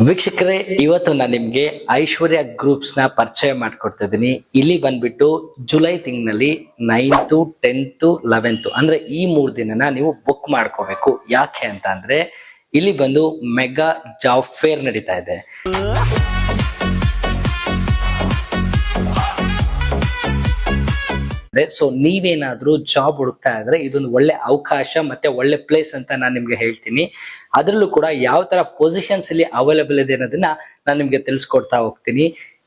ವೀಕ್ಷಕರೇ, ಇವತ್ತು ನಾನು ನಿಮ್ಗೆ ಐಶ್ವರ್ಯ ಗ್ರೂಪ್ಸ್ ನ ಪರಿಚಯ ಮಾಡ್ಕೊಡ್ತಾ ಇದ್ದೀನಿ. ಇಲ್ಲಿ ಬಂದ್ಬಿಟ್ಟು ಜುಲೈ ತಿಂಗಳಲ್ಲಿ 9th 10th 11th ಅಂದ್ರೆ ಈ 3 ದಿನನ ನೀವು ಬುಕ್ ಮಾಡ್ಕೋಬೇಕು. ಯಾಕೆ ಅಂತ ಅಂದ್ರೆ ಇಲ್ಲಿ ಬಂದು ಮೆಗಾ ಜಾಬ್ ಫೇರ್ ನಡೀತಾ ಇದೆ. ಸೊ ನೀವೇನಾದ್ರೂ ಜಾಬ್ ಹುಡುಕ್ತಾ ಇದ್ರೆ ಇದೊಂದು ಒಳ್ಳೆ ಅವಕಾಶ ಮತ್ತೆ ಒಳ್ಳೆ ಪ್ಲೇಸ್ ಅಂತ ನಾನು ನಿಮ್ಗೆ ಹೇಳ್ತೀನಿ. ಅದರಲ್ಲೂ ಕೂಡ ಯಾವ ತರ ಪೊಸಿಷನ್ಸ್ ಇಲ್ಲಿ ಅವೈಲೇಬಲ್ ಇದೆ ಅನ್ನೋದನ್ನ ನಾನು ನಿಮ್ಗೆ ತಿಳಿಸ್ಕೊಡ್ತಾ ಹೋಗ್ತೀನಿ.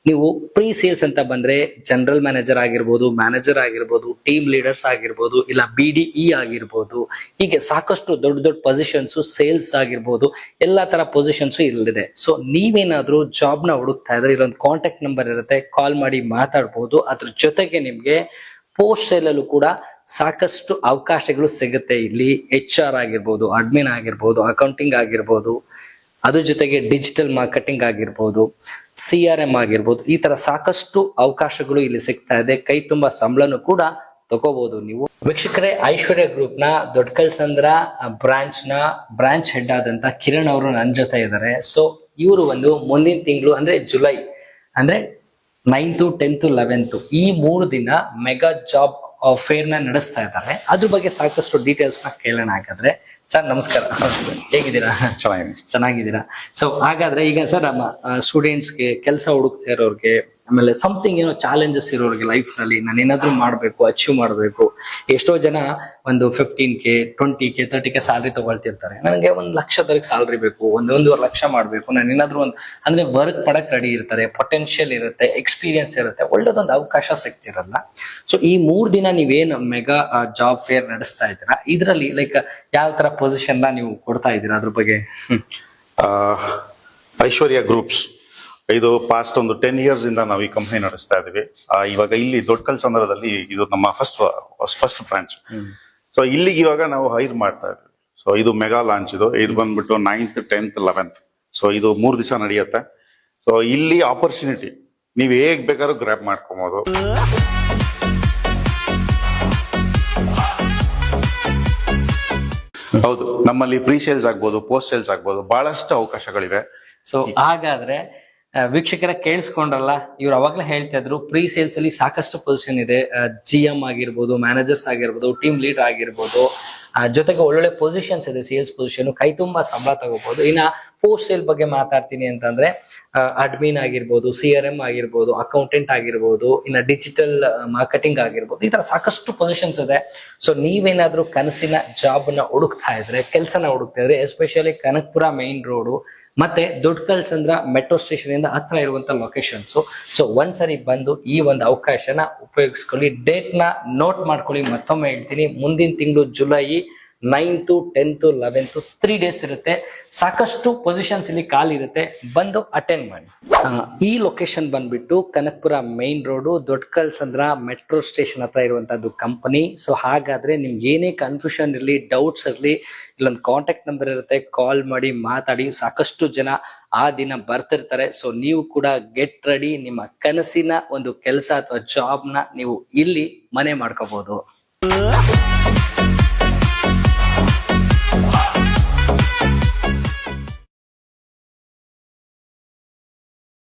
ನೀವು ಪ್ರೀ ಸೇಲ್ಸ್ ಅಂತ ಬಂದ್ರೆ ಜನರಲ್ ಮ್ಯಾನೇಜರ್ ಆಗಿರ್ಬೋದು, ಮ್ಯಾನೇಜರ್ ಆಗಿರ್ಬೋದು, ಟೀಮ್ ಲೀಡರ್ಸ್ ಆಗಿರ್ಬೋದು, ಇಲ್ಲ BDE ಆಗಿರ್ಬೋದು, ಹೀಗೆ ಸಾಕಷ್ಟು ದೊಡ್ಡ ದೊಡ್ಡ ಪೊಸಿಷನ್ಸ್, ಸೇಲ್ಸ್ ಆಗಿರ್ಬೋದು, ಎಲ್ಲಾ ತರ ಪೊಸಿಷನ್ಸ್ ಇಲ್ಲಿದೆ. ಸೊ ನೀವೇನಾದ್ರೂ ಜಾಬ್ ನ ಹುಡುಕ್ತಾ ಇದ್ರೆ ಇಲ್ಲೊಂದು ಕಾಂಟ್ಯಾಕ್ಟ್ ನಂಬರ್ ಇರುತ್ತೆ, ಕಾಲ್ ಮಾಡಿ ಮಾತಾಡ್ಬೋದು. ಅದ್ರ ಜೊತೆಗೆ ನಿಮ್ಗೆ ಪೋಸ್ಟ್ ಸೇಲ್ ಅಲ್ಲೂ ಕೂಡ ಸಾಕಷ್ಟು ಅವಕಾಶಗಳು ಸಿಗುತ್ತೆ. ಇಲ್ಲಿ HR ಆಗಿರ್ಬೋದು, ಅಡ್ಮಿನ್ ಆಗಿರ್ಬೋದು, ಅಕೌಂಟಿಂಗ್ ಆಗಿರ್ಬೋದು, ಅದ್ರ ಜೊತೆಗೆ ಡಿಜಿಟಲ್ ಮಾರ್ಕೆಟಿಂಗ್ ಆಗಿರ್ಬೋದು, CRM ಆಗಿರ್ಬೋದು, ಈ ತರ ಸಾಕಷ್ಟು ಅವಕಾಶಗಳು ಇಲ್ಲಿ ಸಿಗ್ತಾ ಇದೆ. ಕೈ ತುಂಬಾ ಸಂಬಳನು ಕೂಡ ತಗೋಬಹುದು ನೀವು. ವೀಕ್ಷಕರೇ, ಐಶ್ವರ್ಯ ಗ್ರೂಪ್ ನ ದೊಡ್ಡಕಲ್ಸಂದ್ರ ಬ್ರಾಂಚ್ ಹೆಡ್ ಆದಂತ ಕಿರಣ್ ಅವರು ನನ್ನ ಜೊತೆ ಇದ್ದಾರೆ. ಸೊ ಇವರು ಒಂದು ಮುಂದಿನ ತಿಂಗಳು ಅಂದ್ರೆ ಜುಲೈ ಅಂದ್ರೆ 9th 10th 11th ಈ 3 ದಿನ ಮೆಗಾ ಜಾಬ್ ಫೇರ್ ನ ನಡೆಸ್ತಾ ಇದ್ದಾರೆ. ಅದ್ರ ಬಗ್ಗೆ ಸಾಕಷ್ಟು ಡೀಟೇಲ್ಸ್ ನ ಕೇಳೋಣ. ಹಾಗಾದ್ರೆ ಸರ್ ನಮಸ್ಕಾರ. ಹೇಗಿದ್ದೀರಾ? ಚೆನ್ನಾಗಿದ್ದೀರಾ? ಸೊ ಹಾಗಾದ್ರೆ ಈಗ ಸರ್ ನಮ್ಮ ಸ್ಟೂಡೆಂಟ್ಸ್ಗೆ, ಕೆಲಸ ಹುಡುಕ್ತಾ ಇರೋರ್ಗೆ, ಆಮೇಲೆ ಸಮಥಿಂಗ್ ಏನೋ ಚಾಲೆಂಜಸ್ ಇರೋರಿಗೆ ಲೈಫ್ ನಲ್ಲಿ ನಾನು ಏನಾದ್ರೂ ಮಾಡ್ಬೇಕು, ಅಚೀವ್ ಮಾಡ್ಬೇಕು. ಎಷ್ಟೋ ಜನ ಒಂದು 15K 20K 30K ಸ್ಯಾಲ್ರಿ ತಗೊಳ್ತಿರ್ತಾರೆ. ನನಗೆ 1 ಲಕ್ಷದವರೆಗೆ ಸ್ಯಾಲ್ರಿ ಬೇಕು, 1.5 ಲಕ್ಷ ಮಾಡ್ಬೇಕು, ನಾನು ಏನಾದ್ರೂ ಅಂದ್ರೆ ವರ್ಕ್ ಪಡಕ್ ರೆಡಿ ಇರ್ತಾರೆ, ಪೊಟೆನ್ಶಿಯಲ್ ಇರುತ್ತೆ, ಎಕ್ಸ್ಪೀರಿಯನ್ಸ್ ಇರುತ್ತೆ, ಒಳ್ಳೇದೊಂದು ಅವಕಾಶ ಸಿಗ್ತಿರಲ್ಲ. ಸೊ ಈ 3 ದಿನ ನೀವೇನು ಮೆಗಾ ಜಾಬ್ ಫೇರ್ ನಡೆಸ್ತಾ ಇದ್ದೀರಾ, ಇದರಲ್ಲಿ ಲೈಕ್ ಯಾವ ತರ ಪೊಸಿಷನ್ ನ ನೀವು ಕೊಡ್ತಾ ಇದ್ದೀರಾ, ಅದ್ರ ಬಗ್ಗೆ? ಐಶ್ವರ್ಯ ಗ್ರೂಪ್ಸ್ ಇದು ಪಾಸ್ಟ್ ಒಂದು 10 years ಇಂದ ನಾವು ಈ ಕಂಪನಿ ನಡೆಸ್ತಾ ಇದೀವಿ. ಇವಾಗ ಇಲ್ಲಿ ದೊಡ್ಡಕಲ್ಸಂದ್ರದಲ್ಲಿ ಇದು ನಮ್ಮ ಫಸ್ಟ್ ಬ್ರಾಂಚ್. ಸೊ ಇಲ್ಲಿಗೆ ಇವಾಗ ನಾವು ಹೈರ್ ಮಾಡ್ತಾ ಇದ್ವಿ. ಸೊ ಇದು ಮೆಗಾ ಲಾಂಚ್. ಇದು ಬಂದ್ಬಿಟ್ಟು 9th 10th 11th. ಸೊ ಇದು 3 ದಿವಸ ನಡೆಯುತ್ತೆ. ಸೊ ಇಲ್ಲಿ ಆಪರ್ಚುನಿಟಿ ನೀವು ಹೇಗ್ ಬೇಕಾದ್ರೂ ಗ್ರ್ಯಾಬ್ ಮಾಡ್ಕೊಬಹುದು. ಹೌದು, ನಮ್ಮಲ್ಲಿ ಪ್ರೀ ಸೇಲ್ಸ್ ಆಗ್ಬೋದು, ಪೋಸ್ಟ್ ಸೇಲ್ಸ್ ಆಗ್ಬೋದು, ಬಹಳಷ್ಟು ಅವಕಾಶಗಳಿವೆ. ಸೊ ಹಾಗಾದ್ರೆ ವೀಕ್ಷಕರ ಕೇಳಿಸ್ಕೊಂಡ್ರಲ್ಲ, ಇವ್ರು ಅವಾಗ್ಲೇ ಹೇಳ್ತಾ ಇದ್ರು ಪ್ರೀ ಸೇಲ್ಸ್ ಅಲ್ಲಿ ಸಾಕಷ್ಟು ಪೊಸಿಷನ್ ಇದೆ. GM ಆಗಿರ್ಬೋದು, ಮ್ಯಾನೇಜರ್ಸ್ ಆಗಿರ್ಬೋದು, ಟೀಮ್ ಲೀಡರ್ ಆಗಿರ್ಬೋದು, ಜೊತೆಗೆ ಒಳ್ಳೊಳ್ಳೆ ಪೊಸಿಷನ್ಸ್ ಇದೆ, ಸೇಲ್ಸ್ ಪೊಸಿಷನ್, ಕೈ ತುಂಬಾ ಸಂಬಳ ತಗೋಬಹುದು. ಇನ್ನ ಪೋಸ್ಟ್ ಸೇಲ್ ಬಗ್ಗೆ ಮಾತಾಡ್ತೀನಿ ಅಂತಂದ್ರೆ ಅಡ್ಮಿನ್ ಆಗಿರ್ಬೋದು, CRM ಆಗಿರ್ಬೋದು, ಅಕೌಂಟೆಂಟ್ ಆಗಿರ್ಬೋದು, ಇನ್ನ ಡಿಜಿಟಲ್ ಮಾರ್ಕೆಟಿಂಗ್ ಆಗಿರ್ಬೋದು, ಈ ತರ ಸಾಕಷ್ಟು ಪೊಸಿಷನ್ಸ್ ಇದೆ. ಸೊ ನೀವೇನಾದ್ರೂ ಕನಸಿನ ಜಾಬ್ ನ ಹುಡುಕ್ತಾ ಇದ್ರೆ, ಕೆಲಸನ ಹುಡುಕ್ತಾ ಇದ್ರೆ, ಎಸ್ಪೆಷಲಿ ಕನಕಪುರ ಮೈನ್ ರೋಡ್ ಮತ್ತೆ ದೊಡ್ಡಕಲ್ಸಂದ್ರ ಮೆಟ್ರೋ ಸ್ಟೇಷನ್ ಇಂದ ಹತ್ರ ಇರುವಂತ ಲೊಕೇಶನ್ಸ್. ಸೊ ಒಂದ್ಸರಿ ಬಂದು ಈ ಒಂದು ಅವಕಾಶನ ಉಪಯೋಗಿಸ್ಕೊಳ್ಳಿ. ಡೇಟ್ ನ ನೋಟ್ ಮಾಡ್ಕೊಳ್ಳಿ. ಮತ್ತೊಮ್ಮೆ ಹೇಳ್ತೀನಿ, ಮುಂದಿನ ತಿಂಗಳು July 9th 10th 11th 3 days ಇರುತ್ತೆ. ಸಾಕಷ್ಟು ಪೊಸಿಷನ್ಸ್ ಇಲ್ಲಿ ಖಾಲಿ ಇರುತ್ತೆ, ಬಂದು ಅಟೆಂಡ್ ಮಾಡಿ. ಈ ಲೊಕೇಶನ್ ಬಂದ್ಬಿಟ್ಟು Kanakapura main road, Doddakalsandra metro station ಹತ್ರ ಇರುವಂತದ್ದು ಕಂಪನಿ. ಸೊ ಹಾಗಾದ್ರೆ ನಿಮ್ಗೆ ಏನೇ ಕನ್ಫ್ಯೂಷನ್ ಇರಲಿ, ಡೌಟ್ಸ್ ಇರಲಿ, ಇಲ್ಲೊಂದು ಕಾಂಟ್ಯಾಕ್ಟ್ ನಂಬರ್ ಇರುತ್ತೆ, ಕಾಲ್ ಮಾಡಿ ಮಾತಾಡಿ. ಸಾಕಷ್ಟು ಜನ ಆ ದಿನ ಬರ್ತಿರ್ತಾರೆ. ಸೊ ನೀವು ಕೂಡ ಗೆಟ್ ರೆಡಿ. ನಿಮ್ಮ ಕನಸಿನ ಒಂದು ಕೆಲಸ ಅಥವಾ ಜಾಬ್ ನ ನೀವು ಇಲ್ಲಿ ಮನೆ ಮಾಡ್ಕೋಬಹುದು.